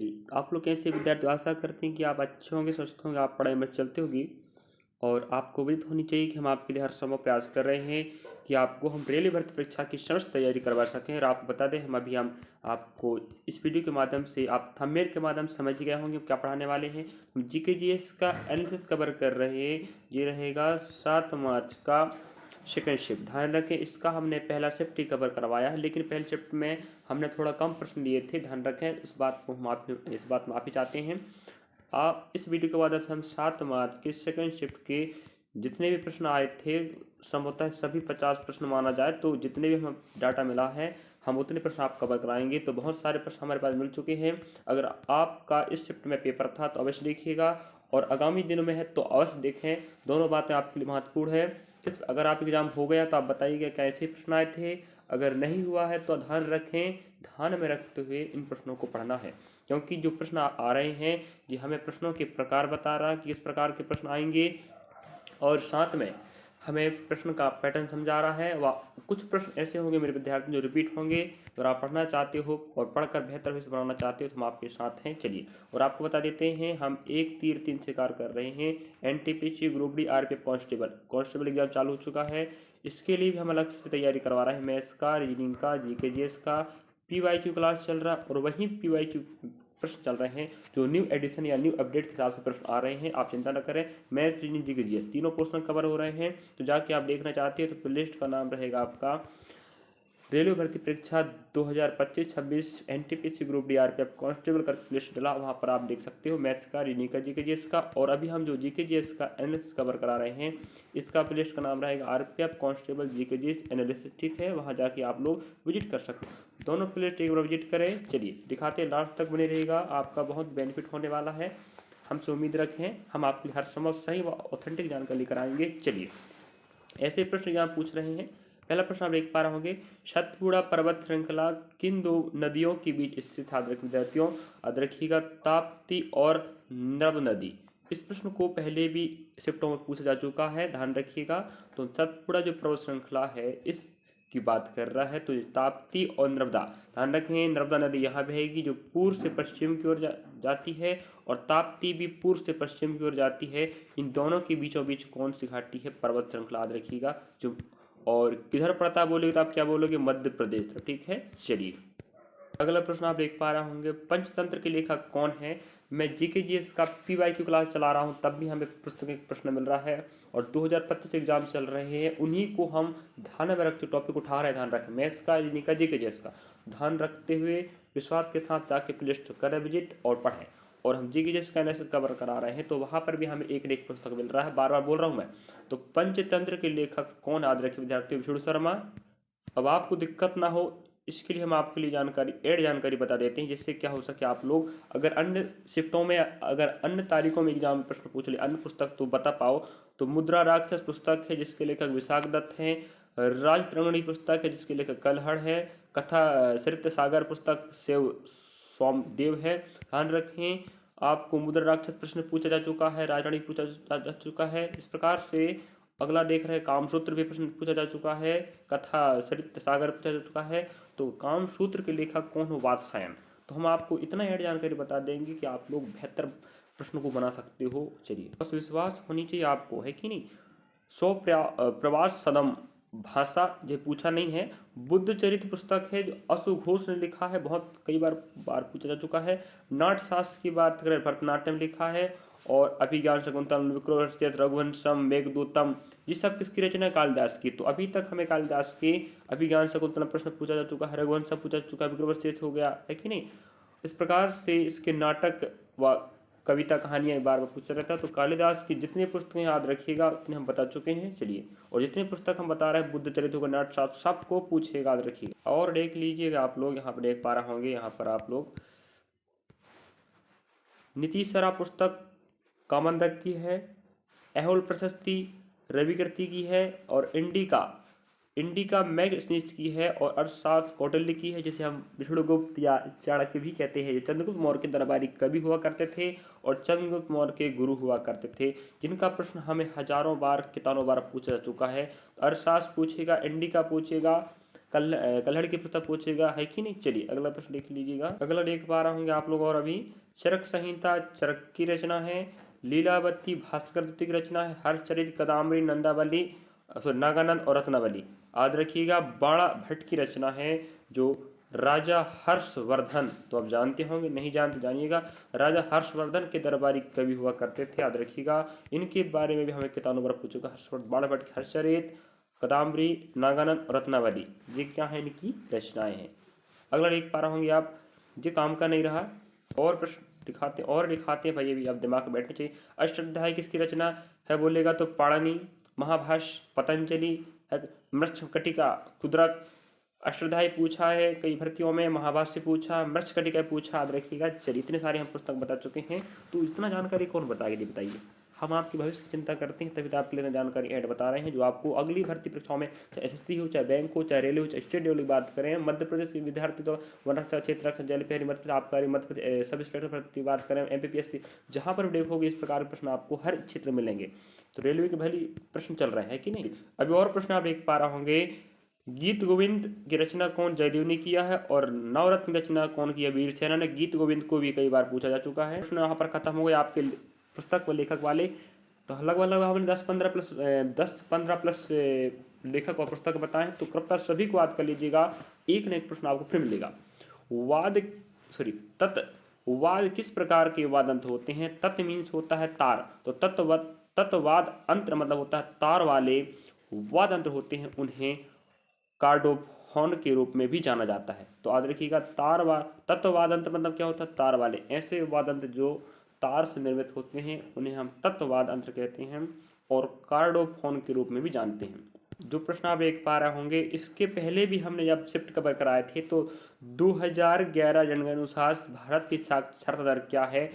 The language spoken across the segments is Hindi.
आप लोग कैसे विद्यार्थी, आशा करते हैं कि आप अच्छे होंगे, स्वस्थ होंगे, आप पढ़ाई में चलते होगी। और आपको उम्मीद होनी चाहिए कि हम आपके लिए हर संभव प्रयास कर रहे हैं कि आपको हम रेलवे भर्ती परीक्षा की समस्त तैयारी करवा सकें। और आपको बता दें, हम आपको इस वीडियो के माध्यम से, आप थंबनेल के माध्यम से समझ गए होंगे क्या पढ़ाने वाले हैं। हम जीके जीएस का एनालिसिस कवर कर रहे हैं। ये रहेगा 7 मार्च का सेकंड शिफ्ट। ध्यान रखें, इसका हमने पहला शिफ्ट ही कवर करवाया है, लेकिन पहले शिफ्ट में हमने थोड़ा कम प्रश्न लिए थे। ध्यान रखें, इस बात में माफ़ी चाहते हैं। आप इस वीडियो के बाद हम 7 मार्च के सेकंड शिफ्ट के जितने भी प्रश्न आए थे, संभवतः सभी 50 प्रश्न माना जाए तो जितने भी हम डाटा मिला है, हम उतने प्रश्न आप कवर कराएंगे। तो बहुत सारे प्रश्न हमारे पास मिल चुके हैं। अगर आपका इस शिफ्ट में पेपर था तो अवश्य देखिएगा, और आगामी दिनों में है तो अवश्य देखें। दोनों बातें आपके लिए महत्वपूर्ण है। अगर आप एग्जाम हो गया तो आप बताइएगा कैसे प्रश्न आए थे। अगर नहीं हुआ है तो ध्यान रखें, ध्यान में रखते हुए इन प्रश्नों को पढ़ना है, क्योंकि जो प्रश्न आ रहे हैं ये हमें प्रश्नों के प्रकार बता रहा है कि किस प्रकार के प्रश्न आएंगे, और साथ में हमें प्रश्न का पैटर्न समझा रहा है। व कुछ प्रश्न ऐसे होंगे मेरे विद्यार्थी जो रिपीट होंगे। अगर आप पढ़ना चाहते हो और पढ़कर बेहतर विषय बनाना चाहते हो तो हम आपके साथ हैं। चलिए, और आपको बता देते हैं, हम एक तीर 3 शिकार कर रहे हैं। NTPC, group D, RPF, constable exam चालू हो चुका है। इसके लिए भी हम अलग से तैयारी करवा रहे हैं। मैथ्स का, रीजनिंग का, जीके जीएस का पीवाईक्यू क्लास चल रहा है, और वहीं पीवाईक्यू प्रश्न चल रहे हैं जो न्यू एडिशन या न्यू अपडेट के हिसाब से प्रश्न आ रहे हैं। आप चिंता न करें, मैथ्स, रीजनिंग, जीके जीएस तीनों पोर्शन कवर हो रहे हैं। तो जाके आप देखना चाहते हैं तो प्लेलिस्ट का नाम रहेगा आपका रेलवे भर्ती परीक्षा 2025-26 NTPC, group D, RPF, constable का लिस्ट डला, वहाँ पर आप देख सकते हो मैथ्स का, रीजनिंग का, जीके जीएस का। और अभी हम जो जीके जीएस का एनालिसिस कवर करा रहे हैं, इसका प्लेलिस्ट का नाम रहेगा RPF, constable, GK GS analysis. ठीक है, वहाँ जाके आप लोग विजिट कर सकते हो। दोनों प्लेलिस्ट एक बार विजिट करें। चलिए दिखाते हैं, लास्ट तक बने रहेगा, आपका बहुत बेनिफिट होने वाला है। हमसे उम्मीद रखें, हम आपके लिए हर संभव सही व ऑथेंटिक जानकारी लेकर आएंगे। चलिए, ऐसे प्रश्न यहाँ पूछ रहे हैं। पहला प्रश्न आप देख पा रहे होंगे, सतपुड़ा पर्वत श्रृंखला किन दो नदियों के बीच स्थित है? विद्यार्थियों याद रखिएगा, ताप्ती और नर्मदा नदी। इस प्रश्न को पहले भी शिफ्टों में पूछा जा चुका है, ध्यान रखिएगा। तो सतपुड़ा जो पर्वत श्रृंखला है इस की बात कर रहा है, तो ताप्ती और नर्मदा। ध्यान रखें, नर्मदा नदी यहाँ बहेगी जो पूर्व से पश्चिम की ओर जाती है, और ताप्ती भी पूर्व से पश्चिम की ओर जाती है। इन दोनों के बीचों बीच कौन सी घाटी है? पर्वत श्रृंखला, याद रखिएगा। जो और किधर पड़ता है बोलेगे तो आप क्या बोलोगे? मध्य प्रदेश। ठीक है, चलिए अगला प्रश्न आप देख पा रहे होंगे, पंचतंत्र के लेखक कौन है? मैं जीके जीएस का पीवाईक्यू क्लास चला रहा हूं, तब भी हमें पुस्तक एक प्रश्न मिल रहा है, और 2025 एग्जाम चल रहे हैं, उन्हीं को हम ध्यान में रखते टॉपिक उठा रहे हैं। ध्यान रखें, मैथ्स का, रीजनिंग का, जीके जीएस का ध्यान रखते हुए विश्वास के साथ जाके प्लेलिस्ट करें विजिट और पढ़ें। और हम जीके जीएस का एनालिसिस कवर करा रहे हैं, तो वहाँ पर भी हमें एक एक पुस्तक मिल रहा है। बार बार बोल रहा हूँ मैं। तो पंचतंत्र के लेखक कौन? याद रखें विद्यार्थी, विष्णु शर्मा। अब आपको दिक्कत ना हो इसके लिए हम आपके लिए जानकारी बता देते हैं, जिससे क्या हो सके आप लोग अगर अन्य शिफ्टों में, अगर अन्य तारीखों में एग्जाम में प्रश्न पूछ ले अन्य पुस्तक तो बता पाओ। तो मुद्रा राक्षस पुस्तक है जिसके लेखक विशाख दत्त हैं। राजतरंगिणी पुस्तक है जिसके लेखक कलहड़ है। कथा सरित सागर पुस्तक शिव सोमदेव है। ध्यान रखें, आपको मुद्रा राक्षस प्रश्न पूछा जा चुका है, राजरानी पूछा जा चुका है। इस प्रकार से अगला देख रहे हैं, कामसूत्र भी प्रश्न पूछा जा चुका है, कथा सरित सागर पूछा जा चुका है। तो कामसूत्र के लेखक कौन हो? वात्सायन। तो हम आपको इतना ऐड जानकारी बता देंगे कि आप लोग बेहतर प्रश्न को बना सकते हो। चलिए, बस विश्वास होनी चाहिए आपको, है कि नहीं। प्रवास सदम भाषा ये पूछा नहीं है। बुद्ध चरित्र पुस्तक है जो अशु घोष ने लिखा है, बहुत कई बार पूछा जा चुका है। नाट्यशास्त्र की बात करें, भरतनाट्यम लिखा है। और अभिज्ञान शाकुंतलम, विक्रमादित्य, रघुवंशम, मेघदूतम, ये सब किसकी रचना है? कालिदास की। तो अभी तक हमें कालिदास के अभिज्ञान शाकुंतलम प्रश्न पूछा जा चुका है, रघुवंशम पूछा जा चुका है, विक्रमादित्य हो गया, है कि नहीं। इस प्रकार से इसके नाटक व कविता कहानियाँ बार बार पूछा रहता है। तो कालिदास की जितनी पुस्तकें याद रखिएगा उतने हम बता चुके हैं। चलिए, और जितनी पुस्तक हम बता रहे हैं, बुद्ध चरित्र को, नाट्यशास्त्र, सबको पूछेगा, याद रखिएगा। और देख लीजिएगा आप लोग, यहाँ पर देख पा रहे होंगे, यहाँ पर आप लोग नीतीशरा पुस्तक कामंदक की है, एहोल प्रशस्ति रविकृति की है, और इंडिका मैग स्निच की है, और अर्थशास्त्र कौटिल्य की है, जिसे हम विष्णुगुप्त या चाणक्य भी कहते हैं, जो चंद्रगुप्त मौर्य के दरबारी कवि हुआ करते थे और चंद्रगुप्त मौर्य के गुरु हुआ करते थे, जिनका प्रश्न हमें हजारों बार कितनों बार पूछा जा चुका है। अर्थशास्त्र पूछेगा, इंडिका पूछेगा, कल्हड़ की पुस्तक पूछेगा, है कि नहीं। चलिए अगला प्रश्न देख लीजिएगा। अगला देख पा रहा होंगे आप लोग। और अभी चरक संहिता चरक की रचना है, लीलावती भास्कर द्वितीय की रचना है, हर्षचरित कदाम्बरी नंदावली नागानंद और रत्नावली। याद रखिएगा बाणा भट्ट की रचना है जो राजा हर्षवर्धन, तो आप जानते होंगे, नहीं जानते जानिएगा, राजा हर्षवर्धन के दरबारी कवि हुआ करते थे। याद रखिएगा इनके बारे में भी हमें किताब नंबर पूछेगा। हर्षवर्धन, बाणा भट्ट की हर्षचरित, कदाम्बरी, नागानंद और रत्नावली, ये क्या है, इनकी रचनाएं हैं। अगला देख पा रहे होंगे आप, ये काम का नहीं रहा, और प्रश्न दिखाते हैं भाई, ये भी आप दिमाग में बैठने चाहिए। अष्टाध्यायी किसकी रचना है बोलेगा तो पाणिनि, महाभाष्य पतंजलि, मृच्छकटिका कुदरत। अष्टाध्यायी पूछा है कई भर्तियों में, महाभाष्य पूछा, मृच्छकटिका पूछा। याद रखिएगा। चलिए इतने सारे हम पुस्तक बता चुके हैं, तो इतना जानकारी कौन बताएगी, बताइए। हम आपके भविष्य की चिंता करते हैं, तभी तो आपके लिए जानकारी ऐड बता रहे हैं, जो आपको अगली भर्ती परीक्षाओं में, चाहे एसएससी हो, चाहे बैंक हो, चाहे रेलवे हो, चाहे स्टेट लेवल की बात करें, मध्य प्रदेश के विद्यार्थी तो वन रक्षा, क्षेत्र रक्षा, जल प्रहरी, मध्य प्रदेश आबकारी, मध्य प्रदेश सब इंस्पेक्टर भर्ती बात करें, एमपीपीएससी, जहाँ पर देखोगे इस प्रकार के प्रश्न आपको हर क्षेत्र में मिलेंगे। तो रेलवे के भले प्रश्न चल रहे हैं कि नहीं। अभी और प्रश्न आप देख पा रहे होंगे, गीत गोविंद की रचना कौन जयदेव ने किया है, और नवरत्न की रचना कौन किया, वीर सेना ने। गीत गोविंद को भी कई बार पूछा जा चुका है। प्रश्न यहाँ पर खत्म हो गए आपके पुस्तक व लेखक वाले। तो लगभग हमने 10-15 प्लस लेखक और पुस्तक बताएं, तो कृपया सभी को याद कर लीजिएगा, एक न एक प्रश्न आपको फिर मिलेगा। तत्ववाद किस प्रकार के वादंत होते हैं। तत्व मीन्स होता है तार, तो तत्ववाद अंतर मतलब होता है तार वाले वादंत्र होते हैं, उन्हें कार्डोफोन के रूप में भी जाना जाता है। तो याद रखिएगा तत्ववादंत्र मतलब क्या होता है, तार वाले। ऐसे वादंत्र जो तार से निर्मित होते हैं उन्हें हम तत्ववाद अंतर कहते हैं, और कार्डोफोन के रूप में भी जानते हैं। जो प्रश्न आप देख पा रहे होंगे, इसके पहले भी हमने जब शिफ्ट कवर कराए थे, तो 2011 जनगणना अनुसार भारत की साक्षरता दर क्या है,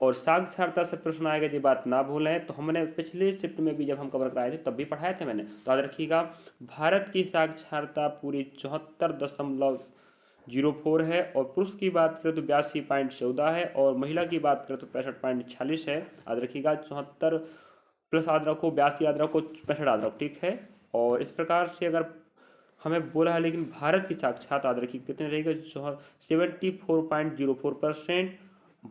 और साक्षरता से प्रश्न आएगा, ये बात ना भूलें। तो हमने पिछले शिफ्ट में भी जब हम कवर कराए थे तब भी पढ़ाए थे मैंने, तो याद रखिएगा भारत की साक्षरता पूरी 74.04 है, और पुरुष की बात करें तो 82.14 है, और महिला की बात करें तो 65.46 है। याद रखिएगा 74 प्लस याद रखो, 82 याद रखो, 65 याद रखो, ठीक है। और इस प्रकार से अगर हमें बोला है, लेकिन भारत की साक्षरता याद रखिए कितने रहेगा, 74.04%।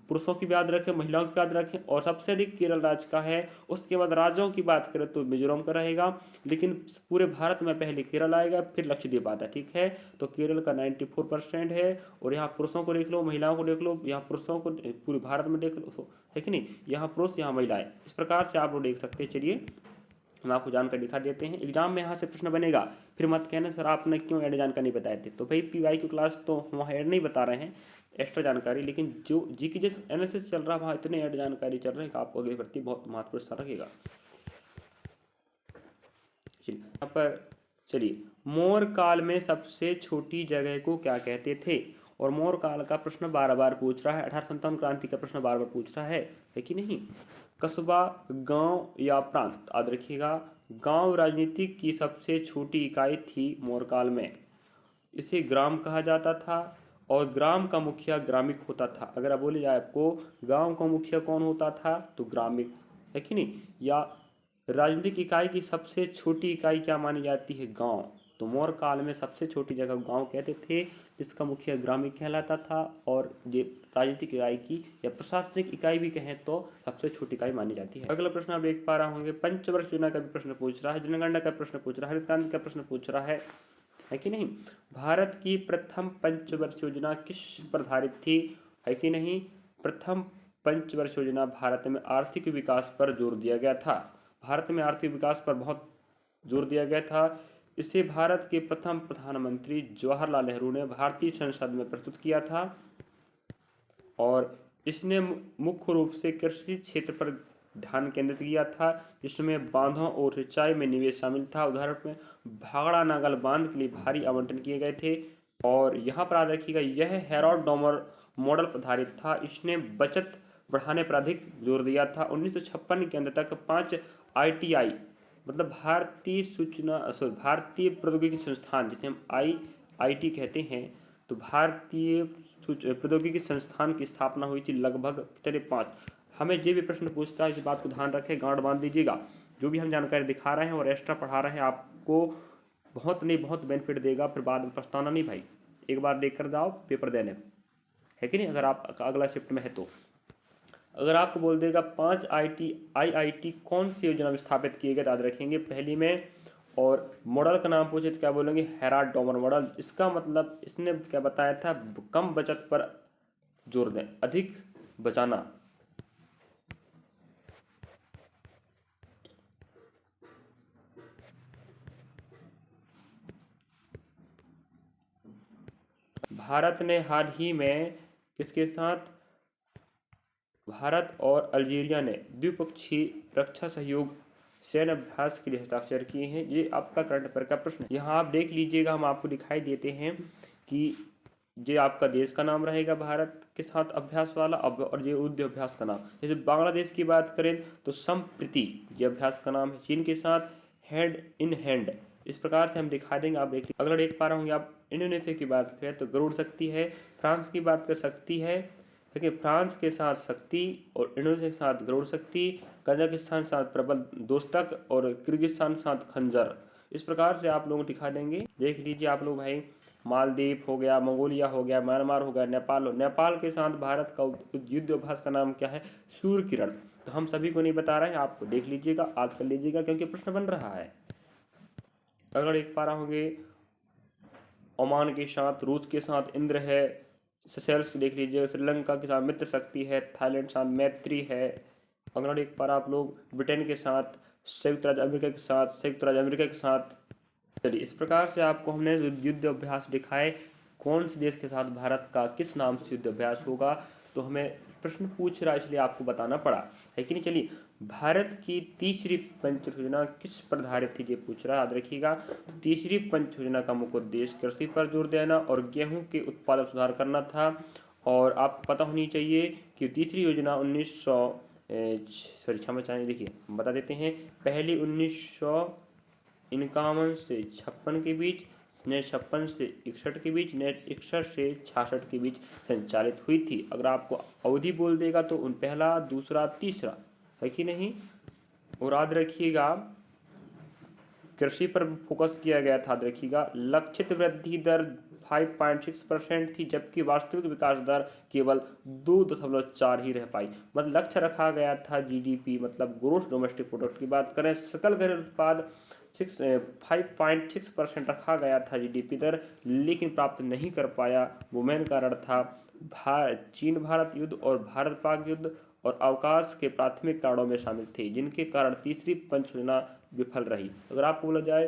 पुरुषों की भी याद रखें, महिलाओं की याद रखें, और सबसे अधिक केरल राज्य का है। उसके बाद राज्यों की बात करें तो मिजोरम का रहेगा, लेकिन पूरे भारत में पहले केरल आएगा, फिर लक्षद्वीप आता है, ठीक है। तो केरल का 94% है, और यहाँ पुरुषों को देख लो, महिलाओं को देख लो, यहाँ पुरुषों को पूरे भारत में देख लो, है कि नहीं, यहाँ पुरुष यहाँ महिलाएं, इस प्रकार से आप लोग देख सकते हैं। चलिए हम आपको जानकारी दिखा देते हैं, एग्जाम में यहाँ से प्रश्न बनेगा, फिर मत कहना सर आपने क्यों ऐड जानकारी नहीं बताए थे। तो भाई PY की क्लास तो वहाँ ऐड नहीं बता रहे हैं एक्स्ट्रा जानकारी, लेकिन जो जी जिस एनालिसिस चल रहा है वहाँ इतने ऐड जानकारी चल रहे हैं कि आपको अगली भर्ती बहुत महत्वपूर्ण स्थान रखेगा। यहाँ पर चलिए, मोर काल में सबसे छोटी जगह को क्या कहते थे, और मोर काल का प्रश्न बार बार पूछ रहा है, 1857 क्रांति का प्रश्न बार बार पूछ रहा है कि नहीं। कस्बा, गांव या प्रांत, याद रखिएगा गांव राजनीतिक की सबसे छोटी इकाई थी मोर काल में, इसे ग्राम कहा जाता था, और ग्राम का मुखिया ग्रामिक होता था। अगर आप बोले जाए आपको गांव का मुखिया कौन होता था, तो ग्रामिक, है कि नहीं। या राजनीतिक इकाई की सबसे छोटी इकाई क्या मानी जाती है, गांव। तो मौर्य काल में सबसे छोटी जगह गांव कहते थे, जिसका मुखिया ग्रामिक कहलाता था, और ये राजनीतिक इकाई की या प्रशासनिक इकाई भी कहें तो सबसे छोटी इकाई मानी जाती है। अगला प्रश्न आप देख पा रहे होंगे, पंचवर्ष योजना का भी प्रश्न पूछ रहा है, जनगणना का प्रश्न पूछ रहा है, हरित क्रांति का प्रश्न पूछ रहा है कि नहीं। भारत की प्रथम पंचवर्ष योजना किस पर आधारित थी, है कि नहीं। प्रथम पंचवर्ष योजना भारत में आर्थिक विकास पर जोर दिया गया था, भारत में आर्थिक विकास पर बहुत जोर दिया गया था। इसे भारत के प्रथम प्रधानमंत्री जवाहरलाल नेहरू ने भारतीय संसद में प्रस्तुत किया था, और इसने मुख्य रूप से कृषि क्षेत्र पर ध्यान केंद्रित किया था, जिसमें बांधों और सिंचाई में निवेश शामिल था। उदाहरण में भाखड़ा नागल बांध के लिए भारी आवंटन किए गए थे। और यहाँ पर याद रखिएगा यह हेरोड डॉमर मॉडल पर आधारित था, इसने बचत बढ़ाने पर अधिक जोर दिया था। 1956 के अंत तक 5 ITI मतलब भारतीय प्रौद्योगिकी संस्थान, जिसे हम IIT कहते हैं, तो भारतीय प्रौद्योगिकी संस्थान की स्थापना हुई थी लगभग कितने 5। हमें जो भी प्रश्न पूछता है इस बात को ध्यान रखें, गांड बांध दीजिएगा, जो भी हम जानकारी दिखा रहे हैं और एक्स्ट्रा पढ़ा रहे हैं आपको बहुत नहीं बहुत बेनिफिट देगा, फिर बाद में पछताना नहीं भाई। एक बार देख कर जाओ पेपर देने, है कि नहीं, अगर आप अगला शिफ्ट में है तो। अगर आपको बोल देगा 5 आईआईटी कौन सी योजना में स्थापित किए गए, याद रखेंगे पहली में, और मॉडल का नाम पूछे तो क्या बोलेंगे, हेराल्ड डॉमर मॉडल। इसका मतलब इसने क्या बताया था, कम बचत पर जोर दें, अधिक बचाना। भारत ने हाल ही में किसके साथ, भारत और अल्जीरिया ने द्विपक्षीय रक्षा सहयोग सैन्य अभ्यास के लिए हस्ताक्षर किए हैं। ये आपका करंट अफेयर का प्रश्न है। यहाँ आप देख लीजिएगा, हम आपको दिखाई देते हैं कि ये आपका देश का नाम रहेगा भारत के साथ अभ्यास वाला, और ये युद्ध अभ्यास का नाम। जैसे बांग्लादेश की बात करें तो संप्रति ये अभ्यास का नाम है, चीन के साथ हैंड इन हैंड। इस प्रकार से हम दिखा देंगे, आप देख लीजिए। अगर देख पा रहे होंगे आप, इंडोनेशिया की बात करें तो गरुड़ शक्ति है, फ्रांस की बात कर सकती है, देखिए फ्रांस के साथ शक्ति और इंडोनेशिया के साथ गरुड़ शक्ति, कजाकिस्तान के साथ प्रबल दोस्तक और किर्गिस्तान के साथ खंजर। इस प्रकार से आप लोग दिखा देंगे, देख लीजिए आप लोग भाई। मालदीव हो गया, मंगोलिया हो गया, म्यांमार हो गया, नेपाल के साथ भारत का युद्ध अभ्यास का नाम क्या है, सूर्य किरण। तो हम सभी को नहीं बता रहे हैं, आपको देख लीजिएगा, याद कर लीजिएगा, क्योंकि प्रश्न बन रहा है। अगर देख पा रहे होंगे, ओमान के साथ, रूस के साथ इंद्र है, सेशेल्स देख लीजिए, श्रीलंका के साथ मित्र शक्ति है, थाईलैंड के साथ मैत्री है। अगर एक बार आप लोग ब्रिटेन के साथ, संयुक्त राज्य अमेरिका के साथ, संयुक्त राज्य अमेरिका के साथ। चलिए, इस प्रकार से आपको हमने युद्ध अभ्यास दिखाए, कौन से देश के साथ भारत का किस नाम से युद्ध अभ्यास होगा। तो हमें प्रश्न पूछ रहा है, इसलिए आपको बताना पड़ा, है कि नहीं। चलिए, भारत की तीसरी पंच योजना किस पर आधारित थी, ये पूछ रहा है, याद रखिएगा। तीसरी पंच योजना का मुख्य उद्देश्य कृषि पर जोर देना और गेहूं के उत्पादन सुधार करना था। और आपको पता होनी चाहिए कि तीसरी योजना 1900 क्षमा चाहिए, देखिए बता देते हैं। पहली 1951 से 56 के बीच, नेट 56 से 61 के बीच, नेट 61 से 66 के बीच संचालित हुई थी। अगर आपको अवधि बोल देगा तो उन पहला, दूसरा, तीसरा, है कि नहीं। और याद रखिएगा, कृषि पर फोकस किया गया था, याद रखिएगा। लक्षित वृद्धि दर 5.6% थी, जबकि वास्तविक विकास दर केवल 2.4 ही रह पाई। मतलब लक्ष्य रखा गया था जीडीपी, मतलब ग्रोस डोमेस्टिक प्रोडक्ट की बात करें, सकल घरेलू उत्पाद 5.6% रखा गया था जीडीपी दर, लेकिन प्राप्त नहीं कर पाया। वो मेन कारण था चीन भारत युद्ध और भारत पाक युद्ध और अवकाश के प्राथमिक कारणों में शामिल थे, जिनके कारण तीसरी पंच योजना विफल रही। अगर आपको बोला जाए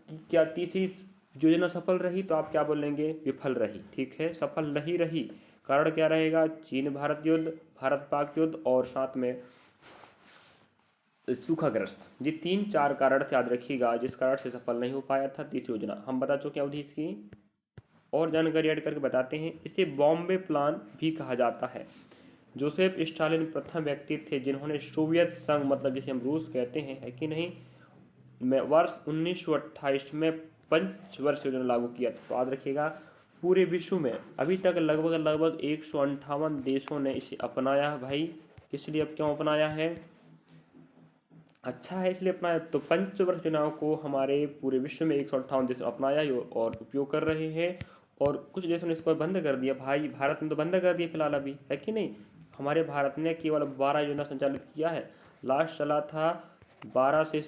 कि क्या तीसरी योजना सफल रही, तो आप क्या बोलेंगे, विफल रही। ठीक है, सफल नहीं रही, कारण क्या रहेगा, चीन भारत युद्ध, भारत पाक युद्ध और साथ में सूखाग्रस्त। ये 3-4 कारण से याद रखिएगा, जिस कारण से सफल नहीं हो पाया था तीसरी योजना। हम बता चुके अवधि इसकी, और जानकारी ऐड करके बताते हैं। इसे बॉम्बे प्लान भी कहा जाता है। जोसेफ स्टालिन प्रथम व्यक्ति थे जिन्होंने सोवियत संघ, मतलब जिसे हम रूस कहते हैं, है कि नहीं, में वर्ष 1928 में पंचवर्ष योजना लागू किया था। तो याद रखिएगा, पूरे विश्व में अभी तक लगभग 158 देशों ने इसे अपनाया है भाई। इसलिए अब क्यों अपनाया है, अच्छा है इसलिए अपनाया। तो पंचवर्ष योजनाओं को हमारे पूरे विश्व में 158 देश अपनाया और उपयोग कर रहे हैं, और कुछ देशों ने इसको बंद कर दिया भाई। भारत ने तो बंद कर दिया फिलहाल अभी, है कि नहीं। हमारे भारत ने केवल 12 योजना संचालित किया है। लास्ट चला था 12 से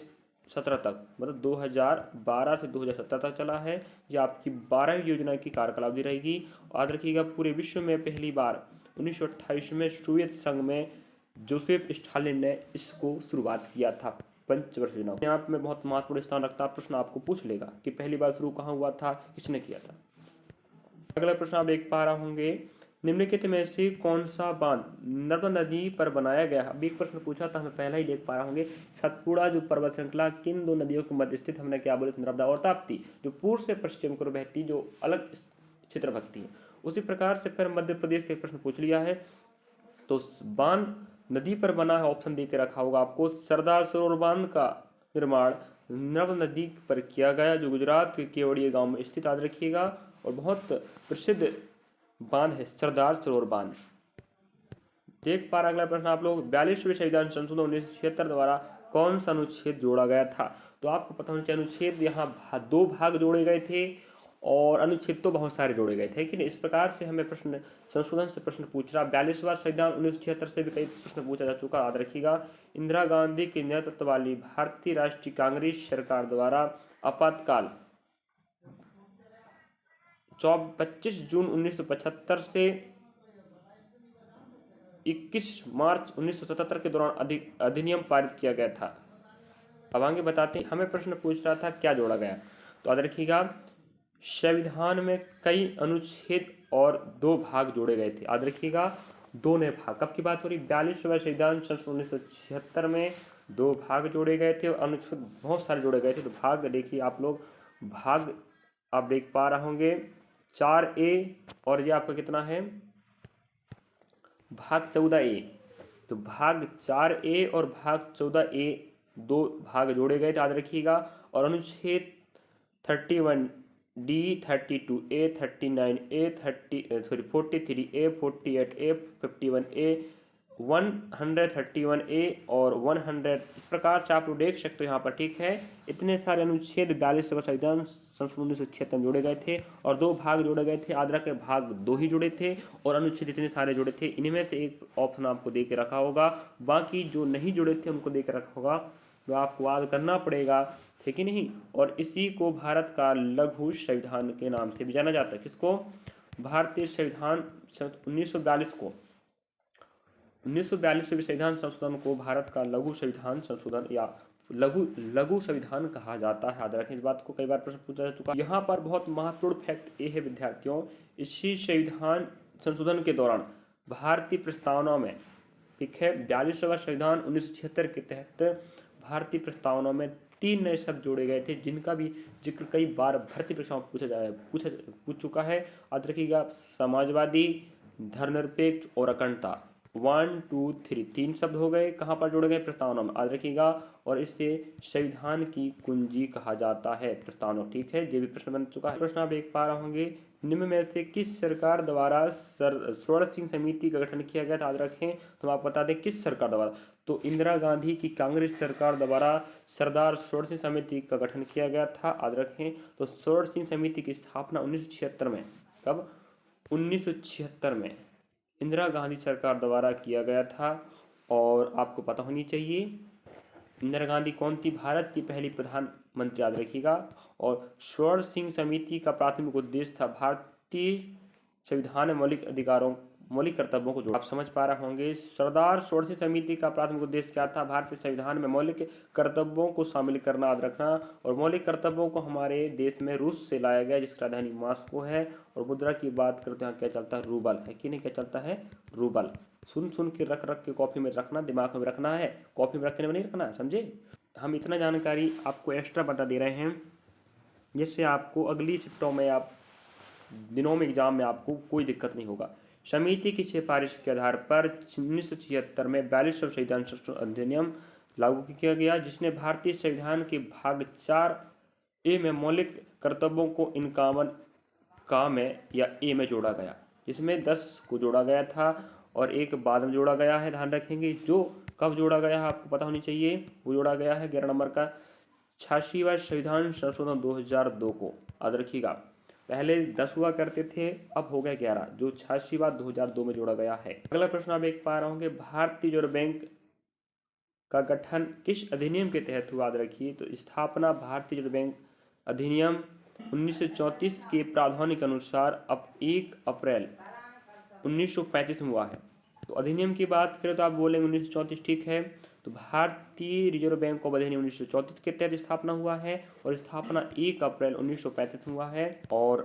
17 तक, मतलब 2012 से 2017 तक चला है। ये आपकी 12वीं योजना की कार्यकालावधि रहेगी। याद रखिएगा, पूरे विश्व में पहली बार 1928 में सोवियत संघ में जोसेफ स्टालिन ने इसको शुरुआत किया था, पंचवर्ष योजना। यहाँ पे में बहुत महत्वपूर्ण स्थान रखता है, प्रश्न आपको पूछ लेगा कि पहली बार शुरू कहाँ हुआ था, किसने किया था। अगला प्रश्न आप देख पा रहे होंगे, निम्नलिखित में से कौन सा बांध नर्मदा नदी पर बनाया गया है। अभी एक प्रश्न पूछा था, हमें पहले ही देख पा रहे होंगे। सतपुड़ा जो पर्वत श्रृंखला किन दो नदियों के मध्य स्थित, हमने क्या बोले, नर्मदा और ताप्ती, जो पूर्व से पश्चिम को बहती, जो अलग क्षेत्र भक्ति है। उसी प्रकार से फिर मध्य प्रदेश के प्रश्न पूछ लिया है। तो बांध नदी पर बना है, ऑप्शन दे के रखा होगा आपको। सरदार सरोवर बांध का निर्माण नर्मदा नदी पर किया गया, जो गुजरात के केवड़िया गांव में स्थित, याद रखिएगा। और बहुत प्रसिद्ध बांध है सरदार सरोवर बांध। देख पा रहे अगला प्रश्न आप लोग, 42वें संविधान संशोधन 1976 द्वारा कौन सा अनुच्छेद जोड़ा गया था। तो आपको पता होना चाहिए अनुच्छेद यहाँ दो भाग जोड़े गए थे और अनुच्छेद तो बहुत सारे जोड़े गए थे कि नहीं। इस प्रकार से हमें प्रश्न संशोधन से प्रश्न पूछ रहा। 42वां संविधान 1976 से भी कई प्रश्न पूछा जा चुका, याद रखिएगा। इंदिरा गांधी के नेतृत्व वाली भारतीय राष्ट्रीय कांग्रेस सरकार द्वारा आपातकाल 25 जून 1975 से 21 मार्च 1977 के दौरान अधिनियम पारित किया गया था। अब आगे बताते हैं, हमें प्रश्न पूछ रहा था क्या जोड़ा गया। तो याद रखिएगा संविधान में कई अनुच्छेद और दो भाग जोड़े गए थे। याद रखिएगा दो नए भाग, कब की बात हो रही, 42वां संविधान संशोधन 1976 में दो भाग जोड़े गए थे और अनुच्छेद बहुत सारे जोड़े गए थे। तो भाग देखिए आप लोग, भाग आप देख पा रहे होंगे 4A और ये आपका कितना है भाग 14A। तो भाग 4A और भाग 14A दो भाग जोड़े गए थे, याद रखिएगा। और अनुच्छेद 31D, 32A, 39A, 43A, 48A, 51A, 131A और 100, इस प्रकार से आप लोग देख सकते हो यहाँ पर, ठीक है। इतने सारे अनुच्छेद 42वां संविधान संशोधन 1976 में जोड़े गए थे और दो भाग जोड़े गए थे। याद रखें भाग दो ही जुड़े थे और अनुच्छेद इतने सारे जुड़े थे। इनमें से एक ऑप्शन आपको दे के रखा होगा, बाकी जो नहीं जुड़े थे उनको दे के रखा होगा, तो आपको याद करना पड़ेगा, ठीक ही नहीं। और इसी को भारत का लघु संविधान के नाम से भी जाना जाता है। किसको, भारतीय संविधान 1942 को, 1942 संविधान संशोधन को भारत का लघु संविधान संशोधन या लघु संविधान कहा जाता है। याद रखें इस बात को, कई बार प्रश्न पूछा जा चुका है। यहाँ पर बहुत महत्वपूर्ण फैक्ट ये है विद्यार्थियों, इसी संविधान संशोधन के दौरान भारतीय प्रस्तावना में, ठीक है, 42वां संविधान 1976 के तहत भारतीय प्रस्तावना में 3 नए शब्द जोड़े गए थे, जिनका भी जिक्र कई बार भर्ती परीक्षाओं में पूछ चुका है। याद रखिएगा समाजवादी, धर्मनिरपेक्ष और अखंडता, 1 2 3 तीन शब्द हो गए, कहाँ पर जोड़े गए, प्रस्तावना में, याद रखिएगा। और इसे संविधान की कुंजी कहा जाता है, प्रस्तावना, ठीक है। ये भी प्रश्न बन चुका है। प्रश्न आप देख पा रहे होंगे, निम्न में से किस सरकार द्वारा स्वर्ण सिंह समिति का गठन किया गया था। याद रखें, तो आप बता दें किस सरकार द्वारा, तो इंदिरा गांधी की कांग्रेस सरकार द्वारा सरदार स्वर्ण सिंह समिति का गठन किया गया था। याद रखें, तो स्वर्ण सिंह समिति की स्थापना 1976 में, कब, 1976 में इंदिरा गांधी सरकार द्वारा किया गया था। और आपको पता होनी चाहिए इंदिरा गांधी कौन थी, भारत की पहली प्रधानमंत्री, याद रखिएगा। और स्वर्ण सिंह समिति का प्राथमिक उद्देश्य था भारतीय संविधान में मौलिक कर्तव्यों को जोड़ना। आप समझ पा रहे होंगे, सरदार स्वर्ण सिंह समिति का प्राथमिक उद्देश्य क्या था, भारतीय संविधान में मौलिक कर्तव्यों को शामिल करना, याद रखना। और मौलिक कर्तव्यों को हमारे देश में रूस से लाया गया, जिसकी राजधानी मॉस्को है। और मुद्रा की बात करते हैं, क्या चलता है, रूबल है कि नहीं, क्या चलता है, रूबल। सुन के रख के कॉपी में रखना, दिमाग में रखना है, कॉपी में रखने में नहीं रखना है, समझे। हम इतना जानकारी आपको एक्स्ट्रा बता दे रहे हैं, जिससे आपको अगली शिफ्टों में, आप दिनों में, एग्जाम में आपको कोई दिक्कत नहीं होगा। समिति की सिफारिश के आधार पर 1976 में 42वां संविधान अधिनियम लागू किया गया, जिसने भारतीय संविधान के भाग 4A में मौलिक कर्तव्यों को इनकावन का में या ए में जोड़ा गया, जिसमें 10 को जोड़ा गया था और एक बाद में जोड़ा गया है। ध्यान रखेंगे, जो कब जोड़ा गया है आपको पता होनी चाहिए, वो जोड़ा गया है 11 नंबर का 86वां संविधान संशोधन 2002 को, याद रखिएगा। पहले 10 हुआ करते थे, अब हो गया 11, जो 86वां 2002 में जोड़ा गया है। अगला प्रश्न आप देख पा रहे होंगे, भारतीय रिजर्व बैंक का गठन किस अधिनियम के तहत हुआ, याद रखिए। तो स्थापना भारतीय रिजर्व बैंक अधिनियम 1934 के प्रावधान के अनुसार अब 1 अप्रैल 1935 में हुआ है। तो अधिनियम की बात करें तो आप बोलेंगे 1934, ठीक है। तो भारतीय रिजर्व बैंक ऑफ अधिनियम 1934 के तहत स्थापना हुआ है और स्थापना 1 अप्रैल 1935 में हुआ है। और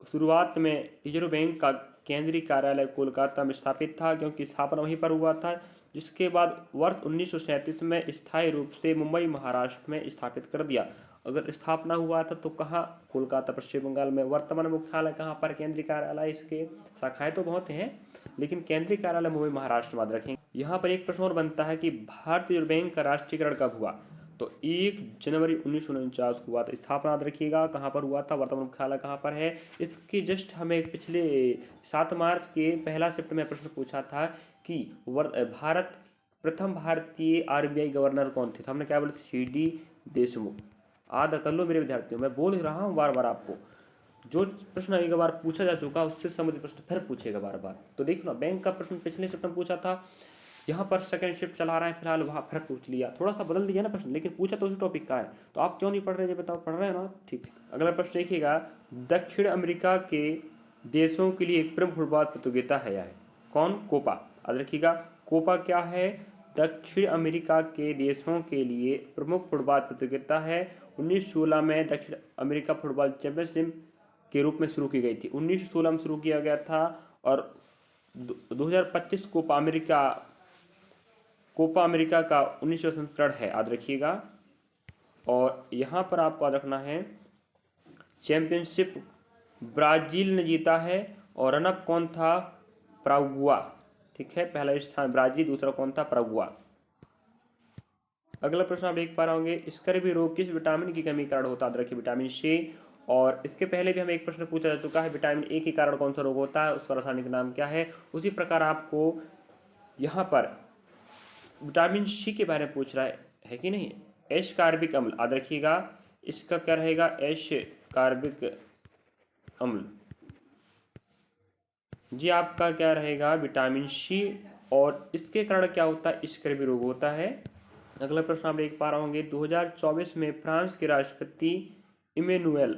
शुरुआत में रिजर्व बैंक का केंद्रीय कार्यालय कोलकाता में स्थापित था, क्योंकि स्थापना वहीं पर हुआ था। जिसके बाद वर्ष 1937 में स्थायी रूप से मुंबई महाराष्ट्र में स्थापित कर दिया। अगर स्थापना हुआ था तो कहाँ, कोलकाता पश्चिम बंगाल में। वर्तमान मुख्यालय कहाँ पर, केंद्रीय कार्यालय, इसके शाखाएं तो बहुत हैं, लेकिन केंद्रीय कार्यालय मुंबई महाराष्ट्र में, याद रखेंगे। यहाँ पर एक प्रश्न और बनता है कि भारतीय रिजर्व बैंक का राष्ट्रीयकरण कब हुआ, तो 1 जनवरी 1949 को हुआ था। स्थापना याद रखिएगा कहाँ पर हुआ था, वर्तमान मुख्यालय कहाँ पर है। इसके जस्ट हमें पिछले 7 मार्च के पहला शिफ्ट में प्रश्न पूछा था कि प्रथम भारतीय RBI गवर्नर कौन थे, तो हमने क्या बोले थे, CD देशमुख। आधा कर लो मेरे विद्यार्थियों, मैं बोल ही रहा हूँ बार बार आपको, जो प्रश्न एक बार पूछा जा चुका उससे संबंधित प्रश्न फिर पूछेगा बार बार। तो देखो ना, बैंक का प्रश्न पिछले शिफ्ट में पूछा था, यहाँ पर सेकंड शिफ्ट चला रहा है फिलहाल, वहाँ फिर पूछ लिया, थोड़ा सा बदल दिया ना प्रश्न, लेकिन पूछा तो उसी टॉपिक का है। तो आप क्यों नहीं पढ़ रहे, ये बताओ, पढ़ रहे हैं ना? ठीक है। अगला प्रश्न देखिएगा, दक्षिण अमेरिका के देशों के लिए एक प्रमुख फुटबॉल प्रतियोगिता है, यह है कौन? कोपा। याद रखिएगा, कोपा क्या है? दक्षिण अमेरिका के देशों के लिए प्रमुख फुटबॉल प्रतियोगिता है। 1916 में दक्षिण अमेरिका फुटबॉल चैंपियनशिप के रूप में शुरू की गई थी, 1916 में शुरू किया गया था। और 2025 कोपा अमेरिका का 19वां संस्करण है, याद रखिएगा। और यहाँ पर आपको याद रखना है, चैंपियनशिप ब्राजील ने जीता है और रनअप कौन था? पराग्वे। ठीक है, पहला स्थान ब्राजील, दूसरा कौन था? पराग्वे। अगला प्रश्न आप देख पा रहे होंगे, स्कर्वी रोग किस विटामिन की कमी के कारण होता है? याद रखिए, विटामिन सी। और इसके पहले भी हमें एक प्रश्न पूछा जा चुका है, विटामिन ए के कारण कौन सा रोग होता है, उसका रासायनिक नाम क्या है? उसी प्रकार आपको यहाँ पर विटामिन सी के बारे में पूछ रहा है कि नहीं? एश कार्बिक अम्ल, याद रखिएगा, इसका क्या रहेगा? एश कार्बिक अम्ल जी आपका क्या रहेगा? Vitamin C. और इसके कारण क्या होता है? स्कर्वी रोग होता है। अगला प्रश्न आप देख पा रहे होंगे, 2024 में फ्रांस के राष्ट्रपति इमैनुअल